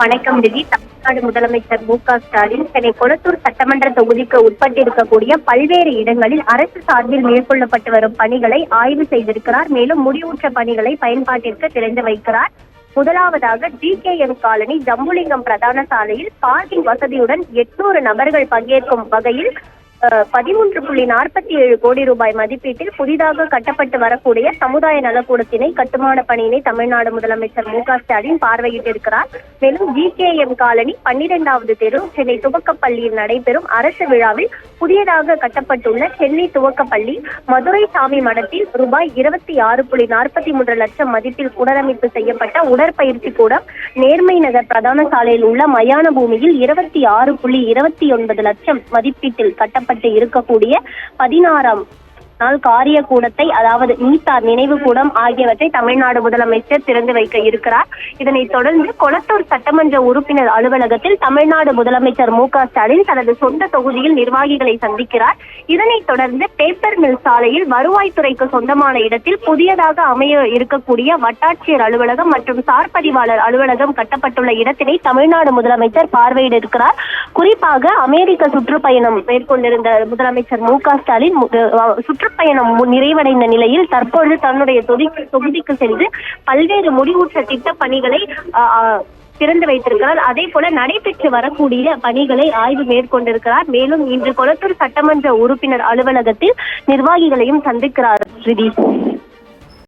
வணக்கம் திதி. தமிழ்நாடு முதலமைச்சர் மு.க.ஸ்டாலின் சென்னை கொளத்தூர் சட்டமன்ற தொகுதிக்கு உட்பட்டிருக்கக்கூடிய பல்வேறு இடங்களில் அரசு சார்பில் மேற்கொள்ளப்பட்டு வரும் பணிகளை ஆய்வு செய்திருக்கிறார். மேலும் முடிவுற்ற பணிகளை பயன்பாட்டிற்கு திறந்து வைக்கிறார். முதலாவதாக GKM காலனி ஜம்புலிங்கம் பிரதான சாலையில் பார்க்கிங் வசதியுடன் 800 நபர்கள் பங்கேற்கும் வகையில் 13.47 கோடி ரூபாய் மதிப்பீட்டில் புதிதாக கட்டப்பட்டு வரக்கூடிய சமுதாய நலக்கூடத்தினை கட்டுமான பணியினை தமிழ்நாடு முதலமைச்சர் மு.க.ஸ்டாலின் பார்வையிட்டிருக்கிறார். மேலும் GKM காலனி 12வது தெரு சென்னை துவக்கப்பள்ளியில் நடைபெறும் அரசு விழாவில் புதியதாக கட்டப்பட்டுள்ள சென்னை துவக்கப்பள்ளி மதுரை சாமி மடத்தில் ரூபாய் 26.43 லட்சம் மதிப்பில் புனரமைப்பு செய்யப்பட்ட உடற்பயிற்சி கூடம், நேர்மை நகர் பிரதான சாலையில் உள்ள மயான பூமியில் 26.29 லட்சம் மதிப்பீட்டில் கட்டப்பட்டு இருக்கக்கூடிய 16ஆம் நாள் காரிய கூடத்தை, அதாவது நீத்தார் நினைவு கூடம் ஆகியவற்றை தமிழ்நாடு முதலமைச்சர் திறந்து வைக்க இருக்கிறார். இதனைத் தொடர்ந்து கொளத்தூர் சட்டமன்ற உறுப்பினர் அலுவலகத்தில் தமிழ்நாடு முதலமைச்சர் மு.க.ஸ்டாலின் தனது சொந்த தொகுதியில் நிர்வாகிகளை சந்திக்கிறார். இதனைத் தொடர்ந்து பேப்பர் மில் சாலையில் வருவாய்த்துறைக்கு சொந்தமான இடத்தில் புதியதாக அமைய இருக்கக்கூடிய வட்டாட்சியர் அலுவலகம் மற்றும் சார்பதிவாளர் அலுவலகம் கட்டப்பட்டுள்ள இடத்தினை தமிழ்நாடு முதலமைச்சர் பார்வையிட இருக்கிறார். குறிப்பாக அமெரிக்க சுற்றுப்பயணம் மேற்கொண்டிருந்த முதலமைச்சர் மு.க.ஸ்டாலின் சுற்றுப்பயணம் நிறைவடைந்த நிலையில் தற்பொழுது தன்னுடைய தொகுதிக்கு சென்று பல்வேறு முடிவுற்ற திட்ட பணிகளை திறந்து வைத்திருக்கிறார். அதே போல நடைபெற்று வரக்கூடிய பணிகளை ஆய்வு மேற்கொண்டிருக்கிறார். மேலும் இன்று கொளத்தூர் சட்டமன்ற உறுப்பினர் அலுவலகத்தில் நிர்வாகிகளையும் சந்திக்கிறார்.